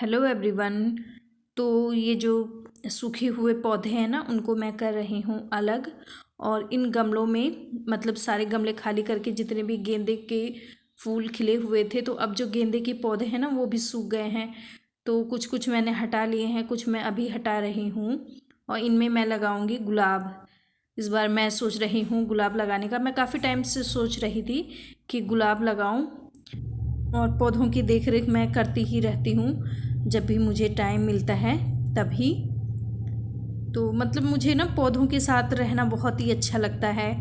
Hello everyone. तो ये जो सूखे हुए पौधे हैं ना, उनको मैं कर रही हूँ अलग। और इन गमलों में मतलब सारे गमले खाली करके जितने भी गेंदे के फूल खिले हुए थे, तो अब जो गेंदे के पौधे हैं ना वो भी सूख गए हैं। तो कुछ कुछ मैंने हटा लिए हैं, कुछ मैं अभी हटा रही हूँ। और इनमें मैं लगाऊंगी गुलाब। इस बार मैं सोच रही हूँ गुलाब लगाने का। मैं काफ़ी टाइम से सोच रही थी कि गुलाब लगाऊं। और पौधों की देखरेख मैं करती ही रहती हूँ, जब भी मुझे टाइम मिलता है तभी। तो मतलब मुझे ना पौधों के साथ रहना बहुत ही अच्छा लगता है।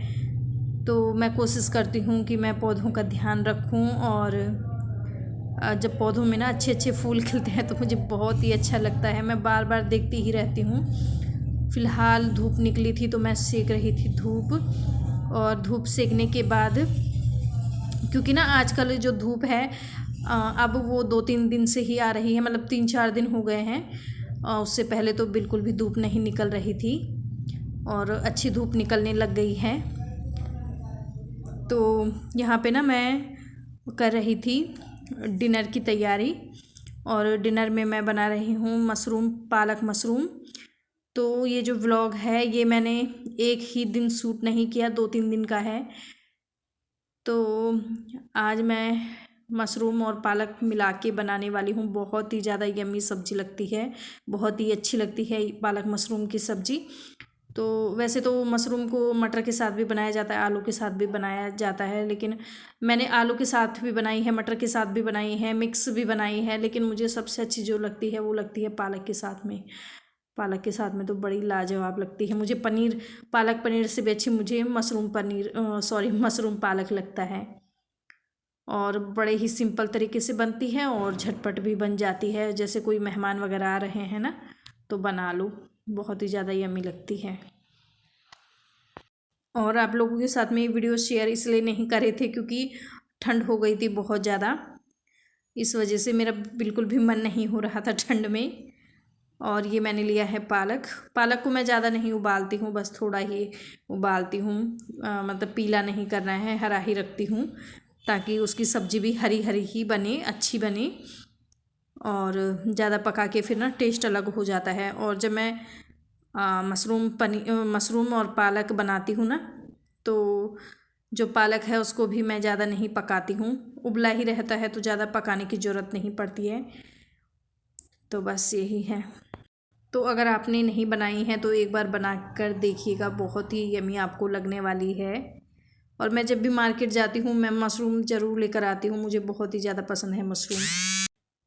तो मैं कोशिश करती हूँ कि मैं पौधों का ध्यान रखूँ। और जब पौधों में ना अच्छे अच्छे फूल खिलते हैं तो मुझे बहुत ही अच्छा लगता है। मैं बार बार देखती ही रहती हूँ। फ़िलहाल धूप निकली थी तो मैं सेक रही थी धूप। और धूप सेकने के बाद, क्योंकि ना आजकल जो धूप है अब वो 2-3 दिन से ही आ रही है, मतलब 3-4 दिन हो गए हैं। उससे पहले तो बिल्कुल भी धूप नहीं निकल रही थी और अच्छी धूप निकलने लग गई है। तो यहाँ पे ना मैं कर रही थी डिनर की तैयारी। और डिनर में मैं बना रही हूँ मशरूम, पालक मशरूम। तो ये जो व्लॉग है ये मैंने एक ही दिन शूट नहीं किया, 2-3 दिन का है। तो आज मैं मशरूम और पालक मिला के बनाने वाली हूँ। बहुत ही ज़्यादा यम्मी सब्ज़ी लगती है, बहुत ही अच्छी लगती है पालक मशरूम की सब्ज़ी। तो वैसे तो मशरूम को मटर के साथ भी बनाया जाता है, आलू के साथ भी बनाया जाता है, लेकिन मैंने आलू के साथ भी बनाई है, मटर के साथ भी बनाई है, मिक्स भी बनाई है। लेकिन मुझे सबसे अच्छी जो लगती है वो लगती है पालक के साथ में। पालक के साथ में तो बड़ी लाजवाब लगती है मुझे। पनीर, पालक पनीर से भी अच्छी मुझे मशरूम पनीर, सॉरी, मशरूम पालक लगता है। और बड़े ही सिंपल तरीके से बनती है और झटपट भी बन जाती है। जैसे कोई मेहमान वगैरह आ रहे हैं ना तो बना लो, बहुत ही ज़्यादा यम्मी लगती है। और आप लोगों के साथ में ये वीडियो शेयर इसलिए नहीं करे थे क्योंकि ठंड हो गई थी बहुत ज़्यादा। इस वजह से मेरा बिल्कुल भी मन नहीं हो रहा था ठंड में। और ये मैंने लिया है पालक। पालक को मैं ज़्यादा नहीं उबालती हूँ, बस थोड़ा ही उबालती हूँ। मतलब पीला नहीं करना है, हरा ही रखती हूँ, ताकि उसकी सब्ज़ी भी हरी हरी ही बने, अच्छी बने। और ज़्यादा पका के फिर ना टेस्ट अलग हो जाता है। और जब मैं मशरूम और पालक बनाती हूँ ना, तो जो पालक है उसको भी मैं ज़्यादा नहीं पकाती हूँ, उबला ही रहता है, तो ज़्यादा पकाने की ज़रूरत नहीं पड़ती है। तो बस यही है। तो अगर आपने नहीं बनाई है तो एक बार बना कर देखिएगा, बहुत ही यमी आपको लगने वाली है। और मैं जब भी मार्केट जाती हूँ मैं मशरूम ज़रूर लेकर आती हूँ, मुझे बहुत ही ज़्यादा पसंद है मशरूम।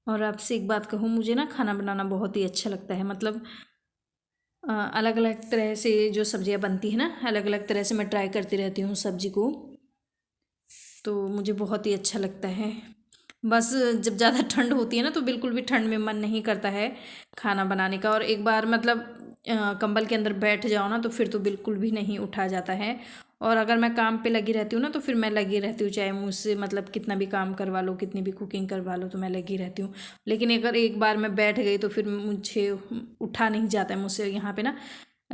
और आपसे एक बात कहूँ, मुझे ना खाना बनाना बहुत ही अच्छा लगता है। मतलब अलग अलग तरह से जो सब्जियाँ बनती हैं ना, अलग अलग तरह से मैं ट्राई करती रहती हूँ सब्जी को। तो मुझे बहुत ही अच्छा लगता है। बस जब ज़्यादा ठंड होती है ना तो बिल्कुल भी ठंड में मन नहीं करता है खाना बनाने का। और एक बार मतलब कंबल के अंदर बैठ जाओ ना तो फिर तो बिल्कुल भी नहीं उठा जाता है। और अगर मैं काम पे लगी रहती हूँ ना तो फिर मैं लगी रहती हूँ, चाहे मुझसे मतलब कितना भी काम करवा लो, कितनी भी कुकिंग करवा लो, तो मैं लगी रहती हूँ। लेकिन अगर एक बार मैं बैठ गई तो फिर मुझे उठा नहीं जाता है मुझसे। यहाँ पे ना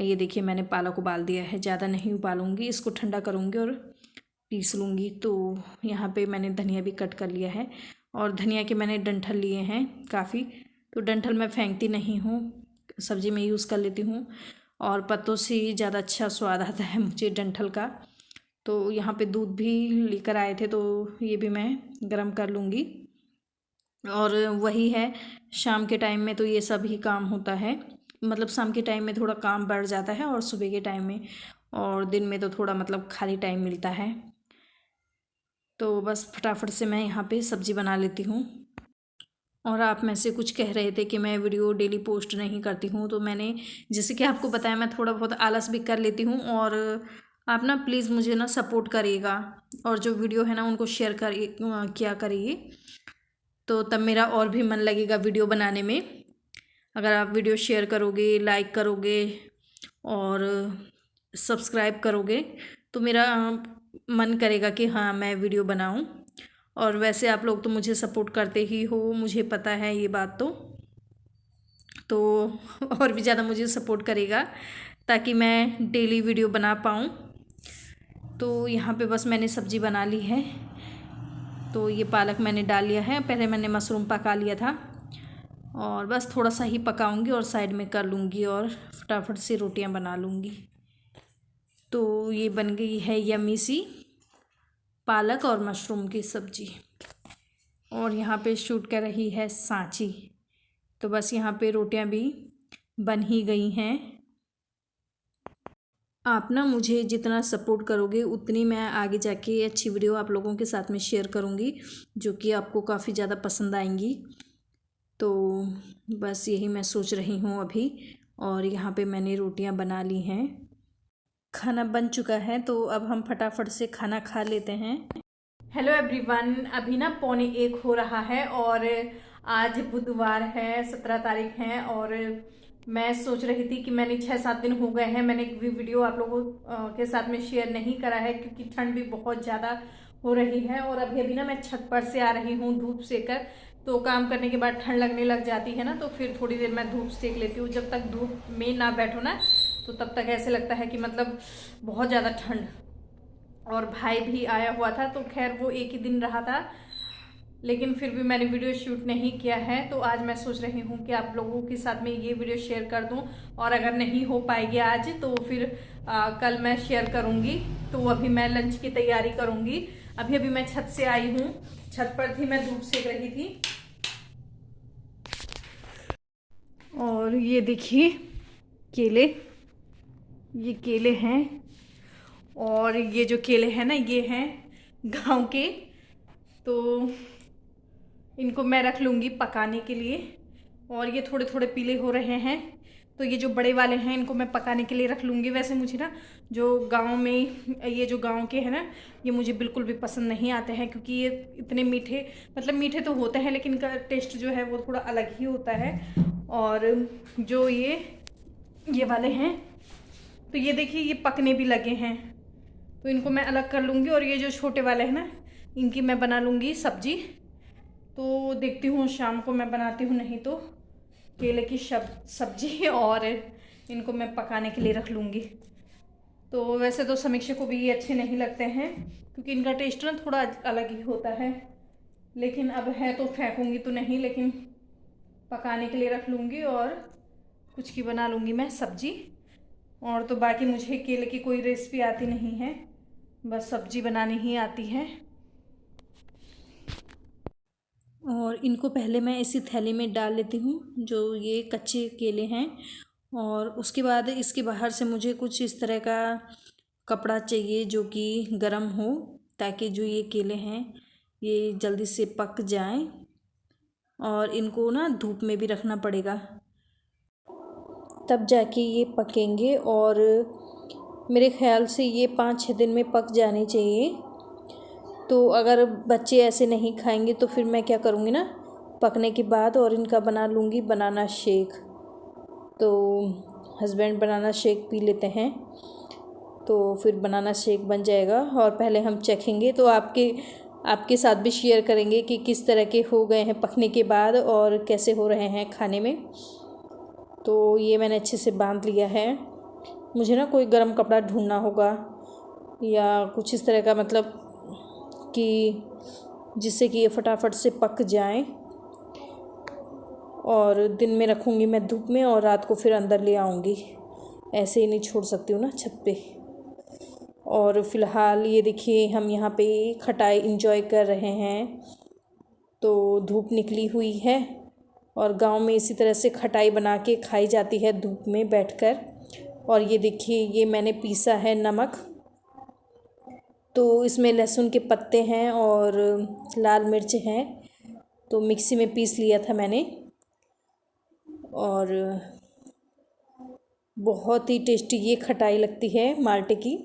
ये देखिए मैंने पालक उबाल दिया है, ज़्यादा नहीं उबालूंगी, इसको ठंडा करूँगी और पीस लूँगी। तो यहाँ पे मैंने धनिया भी कट कर लिया है। और धनिया के मैंने डंठल लिए हैं काफ़ी। तो डंठल मैं फेंकती नहीं हूँ, सब्ज़ी में यूज़ कर लेती हूँ। और पत्तों से ही ज़्यादा अच्छा स्वाद आता है मुझे डंठल का। तो यहाँ पे दूध भी लेकर आए थे तो ये भी मैं गरम कर लूँगी। और वही है, शाम के टाइम में तो ये सब ही काम होता है। मतलब शाम के टाइम में थोड़ा काम बढ़ जाता है और सुबह के टाइम में, और दिन में तो थोड़ा मतलब खाली टाइम मिलता है। तो बस फटाफट से मैं यहाँ पे सब्ज़ी बना लेती हूँ। और आप में से कुछ कह रहे थे कि मैं वीडियो डेली पोस्ट नहीं करती हूँ, तो मैंने जैसे कि आपको बताया मैं थोड़ा बहुत आलस भी कर लेती हूँ। और आप ना प्लीज़ मुझे ना सपोर्ट करिएगा, और जो वीडियो है ना उनको शेयर करिए, किया करिए, तो तब मेरा और भी मन लगेगा वीडियो बनाने में। अगर आप वीडियो शेयर करोगे, लाइक करोगे और सब्सक्राइब करोगे तो मेरा मन करेगा कि हाँ मैं वीडियो बनाऊं। और वैसे आप लोग तो मुझे सपोर्ट करते ही हो, मुझे पता है ये बात। तो और भी ज़्यादा मुझे सपोर्ट करेगा ताकि मैं डेली वीडियो बना पाऊँ। तो यहाँ पे बस मैंने सब्ज़ी बना ली है। तो ये पालक मैंने डाल लिया है, पहले मैंने मशरूम पका लिया था। और बस थोड़ा सा ही पकाऊंगी और साइड में कर लूँगी और फटाफट से रोटियां बना लूँगी। तो ये बन गई है यम्मी सी पालक और मशरूम की सब्ज़ी। और यहाँ पे शूट कर रही है सांची। तो बस यहाँ पे रोटियां भी बन ही गई हैं। आप ना मुझे जितना सपोर्ट करोगे उतनी मैं आगे जाके अच्छी वीडियो आप लोगों के साथ में शेयर करूँगी, जो कि आपको काफ़ी ज़्यादा पसंद आएंगी। तो बस यही मैं सोच रही हूँ अभी। और यहाँ पे मैंने रोटियां बना ली हैं, खाना बन चुका है। तो अब हम फटाफट से खाना खा लेते हैं। हेलो एवरीवन, अभी ना 12:45 हो रहा है और आज बुधवार है, 17 तारीख है। और मैं सोच रही थी कि मैंने 6-7 दिन हो गए हैं मैंने भी वीडियो आप लोगों के साथ में शेयर नहीं करा है, क्योंकि ठंड भी बहुत ज़्यादा हो रही है। और अभी अभी ना मैं छत पर से आ रही हूँ धूप सेकर। तो काम करने के बाद ठंड लगने लग जाती है ना, तो फिर थोड़ी देर मैं धूप सेक लेती हूँ। जब तक धूप में ना बैठो ना तो तब तक ऐसे लगता है कि मतलब बहुत ज़्यादा ठंड। और भाई भी आया हुआ था, तो खैर वो एक ही दिन रहा था, लेकिन फिर भी मैंने वीडियो शूट नहीं किया है। तो आज मैं सोच रही हूँ कि आप लोगों के साथ में ये वीडियो शेयर कर दूँ, और अगर नहीं हो पाएगी आज तो फिर कल मैं शेयर करूँगी। तो अभी मैं लंच की तैयारी करूँगी। अभी अभी मैं छत से आई हूँ, छत पर थी, मैं धूप सेक रही थी। और ये देखिए केले, ये केले हैं। और ये जो केले हैं ना, ये हैं गांव के। तो इनको मैं रख लूँगी पकाने के लिए। और ये थोड़े थोड़े पीले हो रहे हैं, तो ये जो बड़े वाले हैं इनको मैं पकाने के लिए रख लूँगी। वैसे मुझे ना जो गांव में ये जो गांव के हैं ना, ये मुझे बिल्कुल भी पसंद नहीं आते हैं, क्योंकि ये इतने मीठे, मतलब मीठे तो होते हैं लेकिन इनका टेस्ट जो है वो थोड़ा अलग ही होता है। और जो ये वाले हैं, तो ये देखिए ये पकने भी लगे हैं, तो इनको मैं अलग कर लूँगी। और ये जो छोटे वाले हैं ना, इनकी मैं बना लूँगी सब्जी। तो देखती हूँ शाम को मैं बनाती हूँ, नहीं तो केले की सब्जी और इनको मैं पकाने के लिए रख लूँगी। तो वैसे तो समीक्षा को भी ये अच्छे नहीं लगते हैं, क्योंकि इनका टेस्ट ना थोड़ा अलग ही होता है। लेकिन अब है तो फेंकूँगी तो नहीं, लेकिन पकाने के लिए रख लूँगी और कुछ की बना लूँगी मैं सब्जी। और तो बाकी मुझे केले की कोई रेसिपी आती नहीं है, बस सब्जी बनानी ही आती है। और इनको पहले मैं इसी थैली में डाल लेती हूँ, जो ये कच्चे केले हैं। और उसके बाद इसके बाहर से मुझे कुछ इस तरह का कपड़ा चाहिए जो कि गर्म हो, ताकि जो ये केले हैं ये जल्दी से पक जाएं। और इनको ना धूप में भी रखना पड़ेगा, तब जाके ये पकेंगे। और मेरे ख्याल से ये 5-6 दिन में पक जाने चाहिए। तो अगर बच्चे ऐसे नहीं खाएंगे तो फिर मैं क्या करूँगी ना, पकने के बाद और इनका बना लूँगी बनाना शेक। तो हस्बैंड बनाना शेक पी लेते हैं, तो फिर बनाना शेक बन जाएगा। और पहले हम चखेंगे, तो आपके साथ भी शेयर करेंगे कि किस तरह के हो गए हैं पकने के बाद और कैसे हो रहे हैं खाने में। तो ये मैंने अच्छे से बांध लिया है। मुझे ना कोई गर्म कपड़ा ढूंढना होगा या कुछ इस तरह का, मतलब कि जिससे कि ये फटाफट से पक जाएं। और दिन में रखूँगी मैं धूप में, और रात को फिर अंदर ले आऊँगी, ऐसे ही नहीं छोड़ सकती हूँ ना छत पे। और फ़िलहाल ये देखिए हम यहाँ पे खटाई इंजॉय कर रहे हैं। तो धूप निकली हुई है और गांव में इसी तरह से खटाई बना के खाई जाती है धूप में बैठकर। और ये देखिए ये मैंने पीसा है नमक, तो इसमें लहसुन के पत्ते हैं और लाल मिर्च हैं, तो मिक्सी में पीस लिया था मैंने। और बहुत ही टेस्टी ये खटाई लगती है माल्टे की।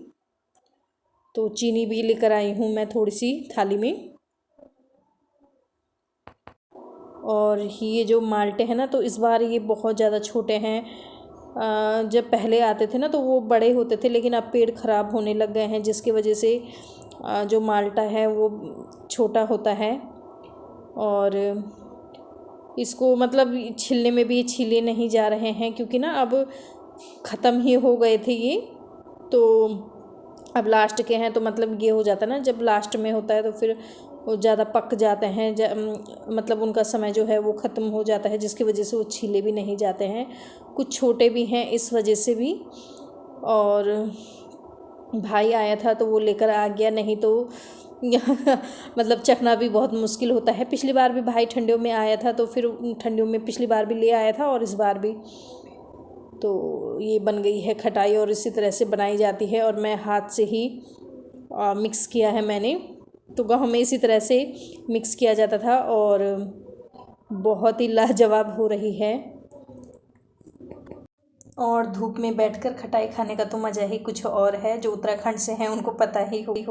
तो चीनी भी लेकर आई हूँ मैं थोड़ी सी थाली में। और ये जो माल्टे हैं ना, तो इस बार ये बहुत ज़्यादा छोटे हैं। जब पहले आते थे ना तो वो बड़े होते थे, लेकिन अब पेड़ ख़राब होने लग गए हैं, जिसकी वजह से जो माल्टा है वो छोटा होता है। और इसको मतलब छिलने में भी छिले नहीं जा रहे हैं, क्योंकि ना अब ख़त्म ही हो गए थे ये। तो अब लास्ट के हैं, तो मतलब ये हो जाता है ना, जब लास्ट में होता है तो फिर वो ज़्यादा पक जाते हैं, मतलब उनका समय जो है वो ख़त्म हो जाता है, जिसकी वजह से वो छीले भी नहीं जाते हैं। कुछ छोटे भी हैं इस वजह से भी। और भाई आया था तो वो लेकर आ गया, नहीं तो मतलब चखना भी बहुत मुश्किल होता है। पिछली बार भी भाई ठंडियों में आया था, तो फिर ठंडियों में पिछली बार भी ले आया था और इस बार भी। तो ये बन गई है खटाई और इसी तरह से बनाई जाती है, और मैं हाथ से ही मिक्स किया है मैंने। तो गाँव में इसी तरह से मिक्स किया जाता था और बहुत ही लाजवाब हो रही है। और धूप में बैठकर खटाई खाने का तो मज़ा ही कुछ और है। जो उत्तराखंड से हैं उनको पता ही होगा।